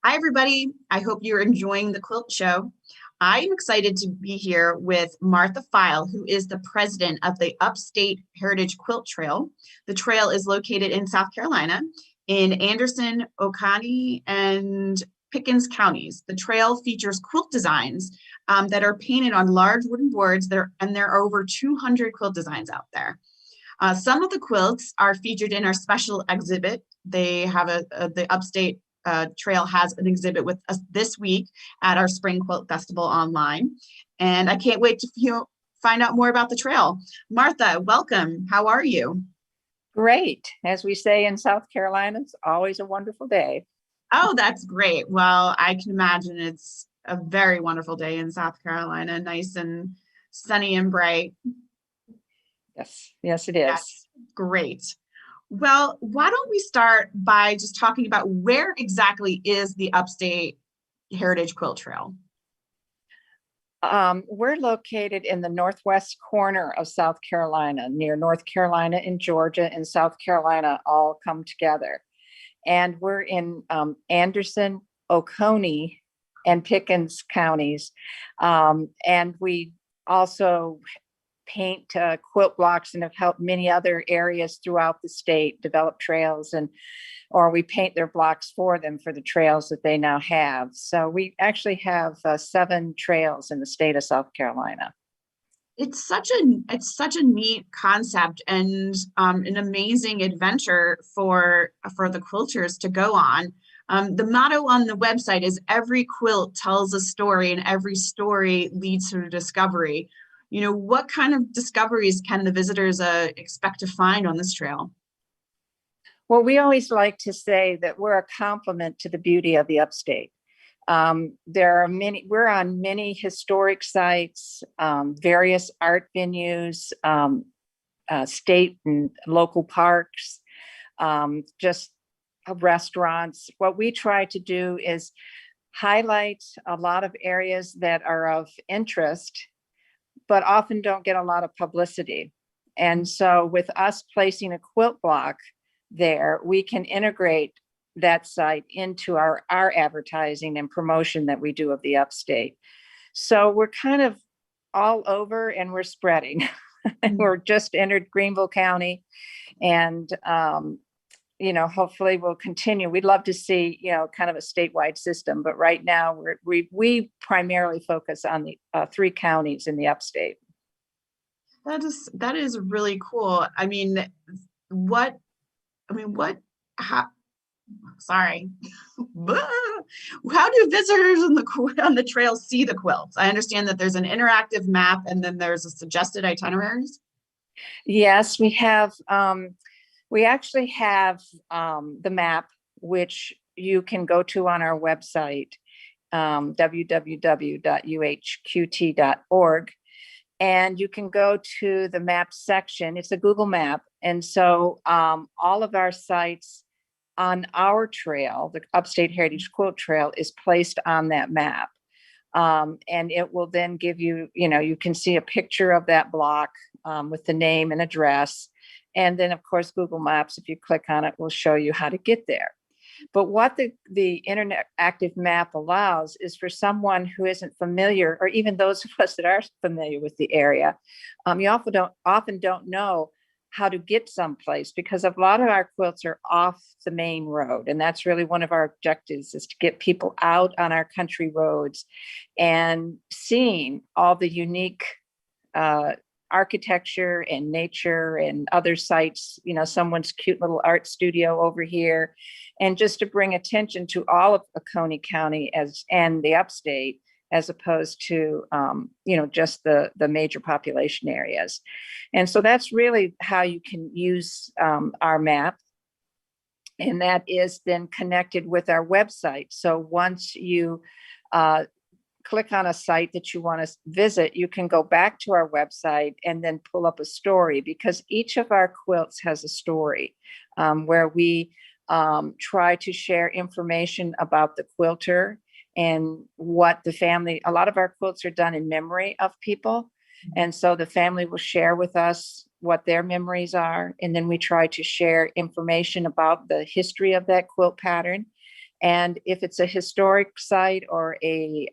Hi, everybody. I hope you're enjoying the Quilt Show. I'm excited to be here with Martha File, who is the president of the Upstate Heritage Quilt Trail. The trail is located in South Carolina in Anderson, Oconee, and Pickens counties. The trail features quilt designs that are painted on large wooden boards, and there are over 200 quilt designs out there. Some of the quilts are featured in our special exhibit. They have the Upstate Trail has an exhibit with us this week at our Spring Quilt Festival online. And I can't wait to find out more about the trail. Martha, welcome. How are you? Great. As we say in South Carolina, it's always a wonderful day. Oh, that's great. Well, I can imagine it's a very wonderful day in South Carolina, nice and sunny and bright. Yes, it is. That's great. Well, why don't we start by just talking about where exactly is the Upstate Heritage Quilt Trail? We're located in the northwest corner of South Carolina, near North Carolina and Georgia and South Carolina all come together. And we're in Anderson, Oconee, and Pickens counties. And we also paint quilt blocks and have helped many other areas throughout the state develop trails, or we paint their blocks for them for the trails that they now have. So we actually have 7 trails in the state of South Carolina. It's such a neat concept and an amazing adventure for the quilters to go on. The motto on the website is every quilt tells a story and every story leads to a discovery. You know, what kind of discoveries can the visitors expect to find on this trail? Well, we always like to say that we're a complement to the beauty of the Upstate. We're on many historic sites, various art venues, state and local parks, just restaurants. What we try to do is highlight a lot of areas that are of interest but often don't get a lot of publicity. And so with us placing a quilt block there, we can integrate that site into our advertising and promotion that we do of the Upstate. So we're kind of all over and we're spreading. We're just entered Greenville County and hopefully we'll continue. We'd love to see, kind of a statewide system, but right now we primarily focus on the 3 counties in the Upstate. That is really cool. Sorry. How do visitors on the trail see the quilts? I understand that there's an interactive map and then there's a suggested itineraries. Yes, we have. We actually have the map, which you can go to on our website, www.uhqt.org. And you can go to the map section. It's a Google map. And so all of our sites on our trail, the Upstate Heritage Quilt Trail, is placed on that map. And it will then give you, you can see a picture of that block with the name and address. And then, of course, Google Maps, if you click on it, will show you how to get there. But what the interactive map allows is for someone who isn't familiar, or even those of us that are familiar with the area, you often don't know how to get someplace because a lot of our quilts are off the main road. And that's really one of our objectives, is to get people out on our country roads and seeing all the unique architecture and nature and other sites, someone's cute little art studio over here, and just to bring attention to all of Oconee County and the Upstate, as opposed to just the major population areas. And so that's really how you can use our map, and that is then connected with our website. So once you click on a site that you want to visit, you can go back to our website and then pull up a story, because each of our quilts has a story where we try to share information about the quilter and what the family, a lot of our quilts are done in memory of people. And so the family will share with us what their memories are. And then we try to share information about the history of that quilt pattern. And if it's a historic site or a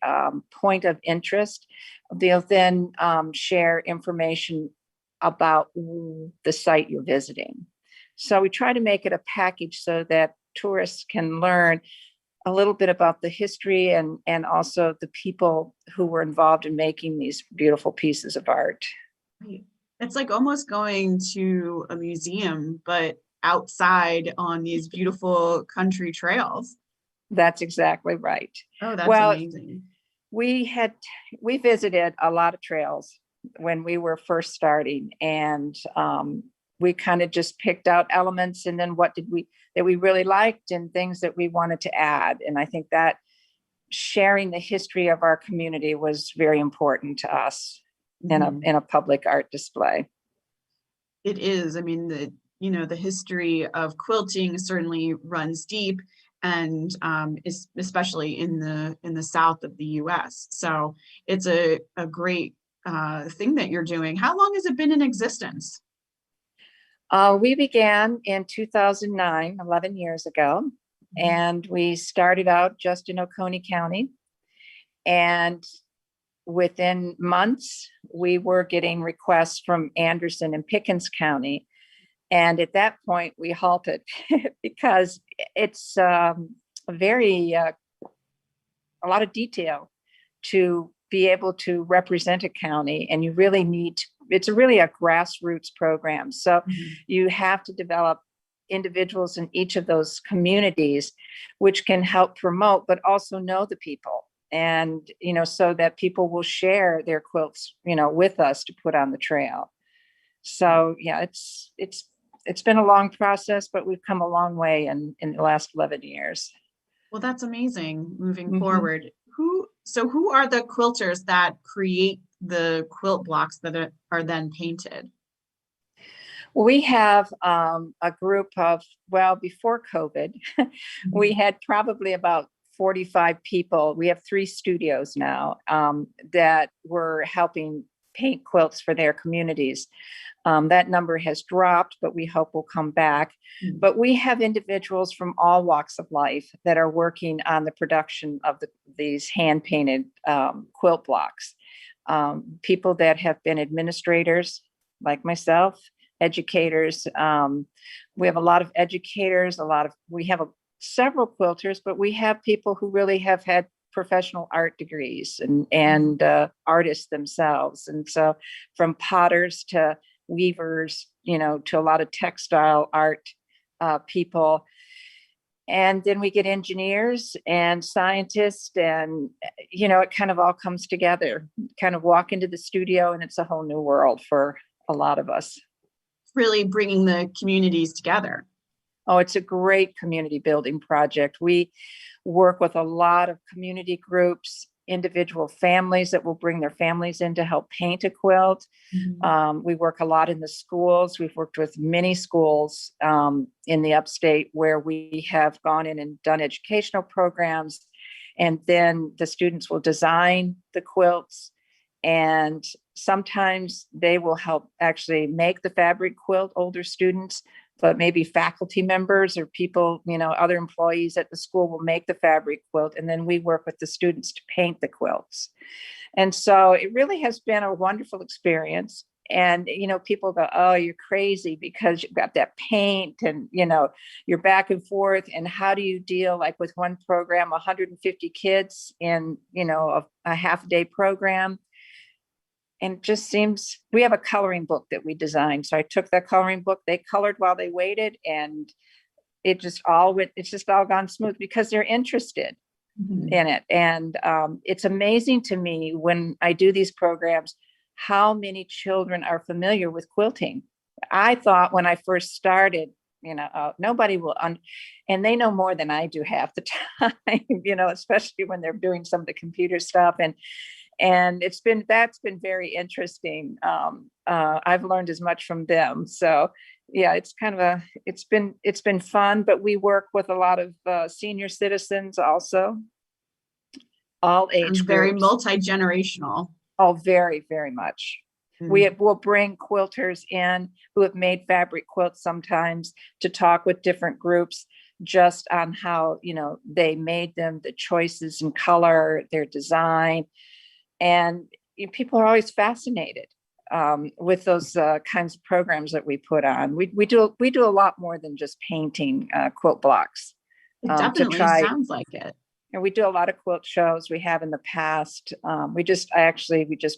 point of interest, they'll then share information about the site you're visiting. So we try to make it a package so that tourists can learn a little bit about the history and also the people who were involved in making these beautiful pieces of art. Right. It's like almost going to a museum, but outside on these beautiful country trails. That's exactly right. Oh, that's Well, amazing. we visited a lot of trails when we were first starting, and we kind of just picked out elements and then what did we that we really liked and things that we wanted to add. And I think that sharing the history of our community was very important to us in a public art display. It is. I mean, the history of quilting certainly runs deep, and is especially in the south of the U.S. So it's a great thing that you're doing. How long has it been in existence? We began in 2009, 11 years ago, and we started out just in Oconee County. And within months, we were getting requests from Anderson and Pickens County. And at that point, we halted because it's a lot of detail to be able to represent a county, and you really need it's really a grassroots program. So you have to develop individuals in each of those communities, which can help promote, but also know the people. And, so that people will share their quilts, with us to put on the trail. So yeah, it's been a long process, but we've come a long way in the last 11 years. Well, that's amazing moving forward. Who are the quilters that create the quilt blocks that are then painted? We have a group of, before COVID, we had probably about 45 people. We have 3 studios now that were helping paint quilts for their communities. That number has dropped, but we hope will come back. But we have individuals from all walks of life that are working on the production of these hand-painted quilt blocks. People that have been administrators, like myself, educators. We have a lot of educators, we have several quilters, but we have people who really have had professional art degrees and artists themselves. And so from potters to weavers, to a lot of textile art people. And then we get engineers and scientists, and, it kind of all comes together, kind of walk into the studio, and it's a whole new world for a lot of us. Really bringing the communities together. Oh, it's a great community building project. We work with a lot of community groups, individual families that will bring their families in to help paint a quilt. We work a lot in the schools. We've worked with many schools in the Upstate where we have gone in and done educational programs. And then the students will design the quilts, and sometimes they will help actually make the fabric quilt, older students, but maybe faculty members or people, other employees at the school will make the fabric quilt. And then we work with the students to paint the quilts. And so it really has been a wonderful experience. And, people go, oh, you're crazy because you've got that paint and, you're back and forth. And how do you deal like with one program, 150 kids in, a half day program? And it just seems, we have a coloring book that we designed. So I took that coloring book, they colored while they waited, and it's just all gone smooth because they're interested in it. And it's amazing to me when I do these programs, how many children are familiar with quilting. I thought when I first started, nobody will, and they know more than I do half the time, especially when they're doing some of the computer stuff. And that's been very interesting. I've learned as much from them. So yeah, it's kind of it's been fun, but we work with a lot of senior citizens also, all age very groups. multi-generational. Oh, very, very much. We'll bring quilters in who have made fabric quilts sometimes to talk with different groups. just on how, they made them, the choices in color, their design. And people are always fascinated with those kinds of programs that we put on. We do a lot more than just painting quilt blocks. It definitely sounds like it. And we do a lot of quilt shows. We have in the past. We just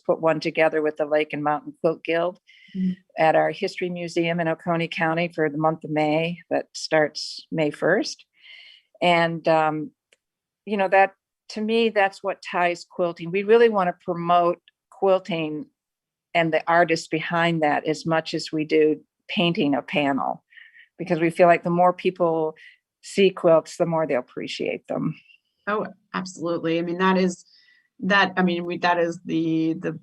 put one together with the Lake and Mountain Quilt Guild at our History Museum in Oconee County for the month of May. That starts May 1st. And, that, to me, that's what ties quilting. We really want to promote quilting and the artists behind that as much as we do painting a panel, because we feel like the more people see quilts, the more they'll appreciate them. Oh, absolutely. I mean, that is the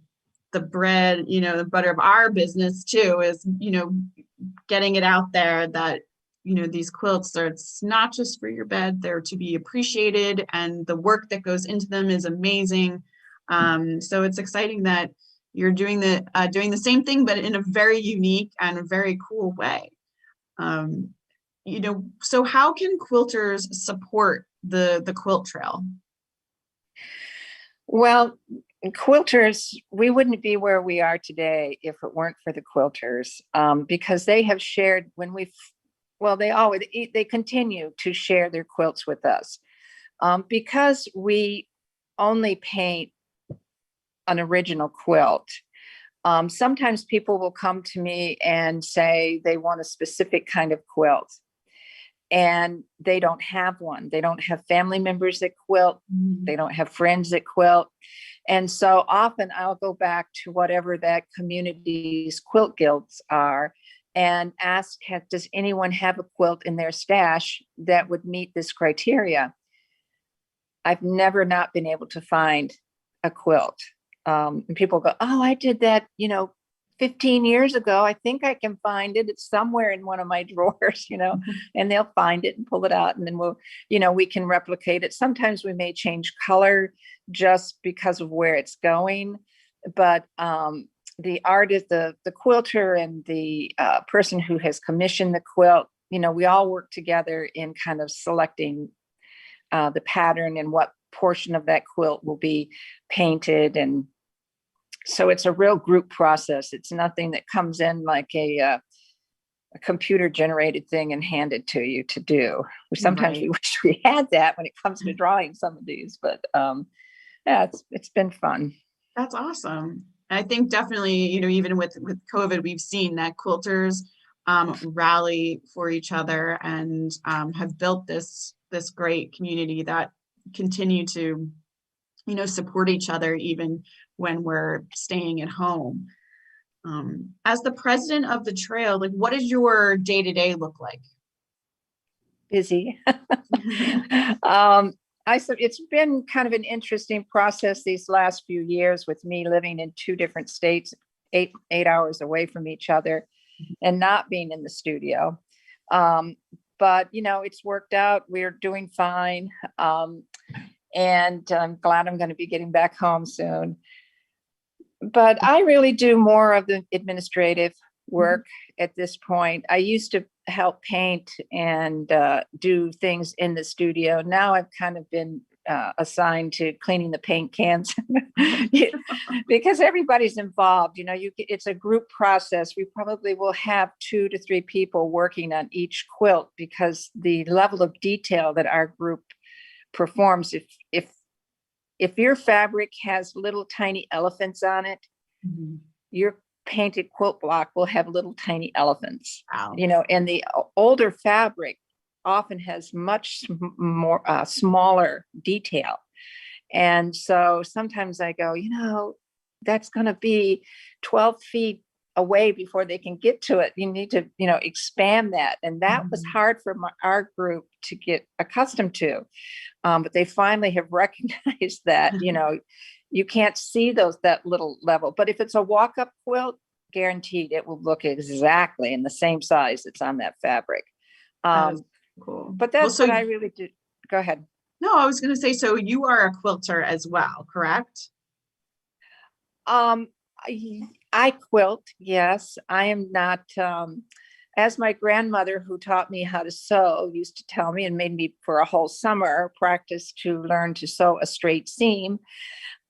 bread, the butter of our business too, is, getting it out there that, these quilts are, it's not just for your bed, they're to be appreciated, and the work that goes into them is amazing. So it's exciting that you're doing the same thing, but in a very unique and very cool way. So how can quilters support the quilt trail? Well, quilters, we wouldn't be where we are today if it weren't for the quilters, because they have shared they continue to share their quilts with us, because we only paint an original quilt. Sometimes people will come to me and say they want a specific kind of quilt, and they don't have one. They don't have family members that quilt. They don't have friends that quilt. And so often I'll go back to whatever that community's quilt guilds are and ask, does anyone have a quilt in their stash that would meet this criteria? I've never not been able to find a quilt. And people go, oh, I did that, 15 years ago. I think I can find it. It's somewhere in one of my drawers, and they'll find it and pull it out. And then we can replicate it. Sometimes we may change color just because of where it's going. But the artist, the quilter, and the person who has commissioned the quilt, we all work together in kind of selecting the pattern and what portion of that quilt will be painted. And so it's a real group process. It's nothing that comes in like a computer generated thing and handed to you to do. Sometimes we wish we had that when it comes to drawing some of these, but it's been fun. That's awesome. I think definitely, even with COVID, we've seen that quilters rally for each other and have built this great community that continue to, support each other even when we're staying at home. As the president of the trail, what does your day-to-day look like? Busy. It's been kind of an interesting process these last few years with me living in two different states, eight hours away from each other, and not being in the studio. But, it's worked out. We're doing fine. And I'm glad I'm going to be getting back home soon. But I really do more of the administrative work at this point. I used to help paint and do things in the studio. Now I've kind of been assigned to cleaning the paint cans because everybody's involved. It's a group process. We probably will have 2 to 3 people working on each quilt because the level of detail that our group performs, if your fabric has little tiny elephants on it, your painted quilt block will have little tiny elephants. Wow. And the older fabric often has much more smaller detail. And so sometimes I go, that's going to be 12 feet away before they can get to it. You need to, expand that. And that was hard for our group to get accustomed to. But they finally have recognized that, you can't see that little level. But if it's a walk-up quilt, guaranteed it will look exactly in the same size it's on that fabric. Cool. But that's what I really do. Go ahead. No, I was going to say, so you are a quilter as well, correct? I quilt, yes. I am not as my grandmother, who taught me how to sew, used to tell me and made me for a whole summer practice to learn to sew a straight seam.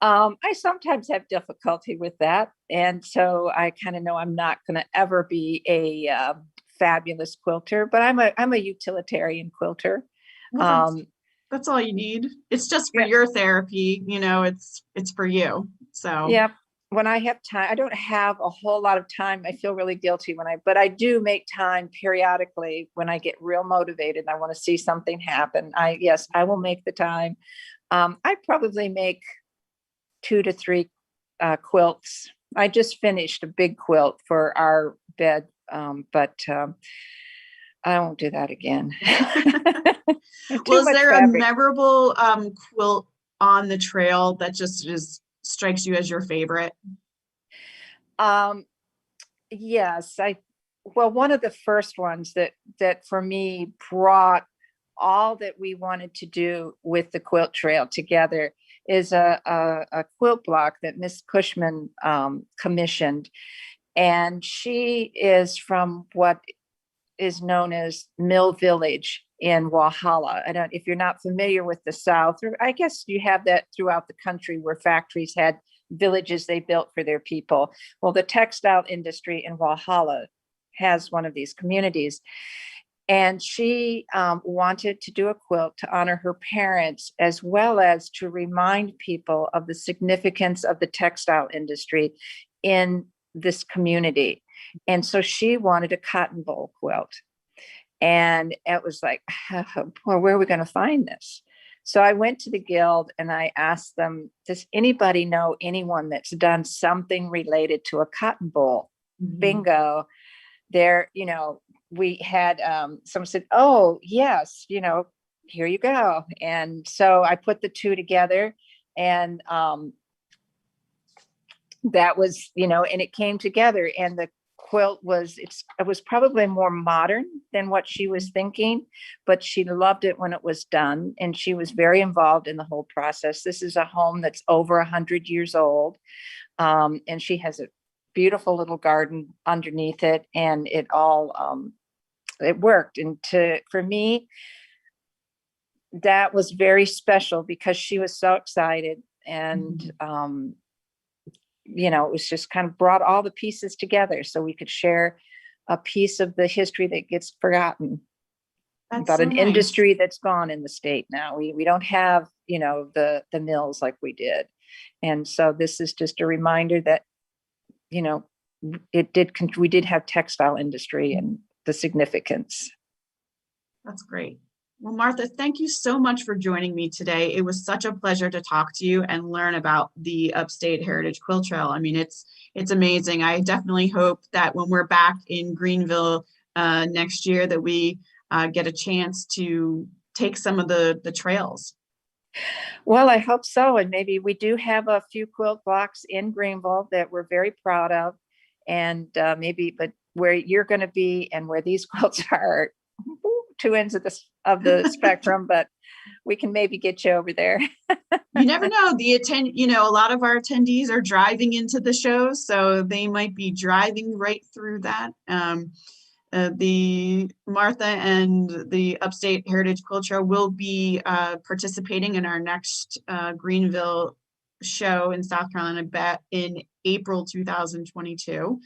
I sometimes have difficulty with that. And so I kind of know I'm not going to ever be a fabulous quilter, but I'm a utilitarian quilter. Well, that's all you need. It's just for Yeah, your therapy, it's for you. So yeah. When I have time, I don't have a whole lot of time. I feel really guilty but I do make time periodically when I get real motivated. I want to see something happen. Yes, I will make the time. I probably make 2 to 3 quilts. I just finished a big quilt for our bed, but I won't do that again. well, Too is much there a fabric. memorable quilt on the trail that just strikes you as your favorite? Um, yes, well, one of the first ones that for me brought all that we wanted to do with the quilt trail together is a quilt block that Miss Cushman commissioned. And she is from what is known as Mill Village in Walhalla. I don't, if you're not familiar with the South, or I guess you have that throughout the country where factories had villages they built for their people. Well, the textile industry in Walhalla has one of these communities. And she wanted to do a quilt to honor her parents, as well as to remind people of the significance of the textile industry in this community. And so she wanted a cotton boll quilt. And it was like, boy, where are we going to find this? So I went to the guild and I asked them, does anybody know anyone that's done something related to a cotton boll? Mhm. Bingo. There, we had someone said, oh, yes, here you go. And so I put the two together, and that was, and it came together. And the quilt it was probably more modern than what she was thinking, but she loved it when it was done. And she was very involved in the whole process. This is a home that's over 100 years old. And she has a beautiful little garden underneath it, and it all it worked. And for me, that was very special because she was so excited. And it was just kind of brought all the pieces together so we could share a piece of the history that gets forgotten. That's about so an nice. industry that's gone in the state now. We don't have, the mills like we did. And so this is just a reminder that, we did have textile industry and the significance. That's great. Well, Martha, thank you so much for joining me today. It was such a pleasure to talk to you and learn about the Upstate Heritage Quilt Trail. I mean, it's amazing. I definitely hope that when we're back in Greenville next year that we get a chance to take some of the trails. Well, I hope so. And maybe we do have a few quilt blocks in Greenville that we're very proud of. And but where you're going to be and where these quilts are, two ends of the spectrum, but we can maybe get you over there. You never know. A lot of our attendees are driving into the show, so they might be driving right through that. The Martha and the Upstate Heritage Quilt Trail will be participating in our next Greenville show in South Carolina in April 2022.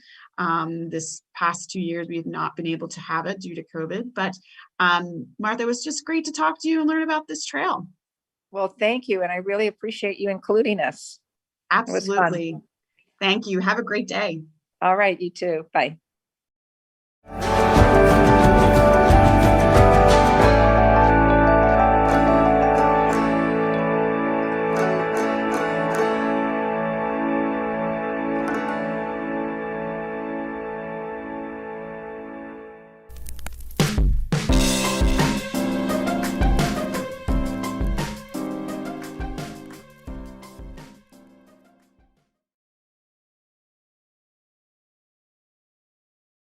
This past 2 years, we have not been able to have it due to COVID, but Martha, it was just great to talk to you and learn about this trail. Well, thank you. And I really appreciate you including us. Absolutely. Thank you. Have a great day. All right. You too. Bye.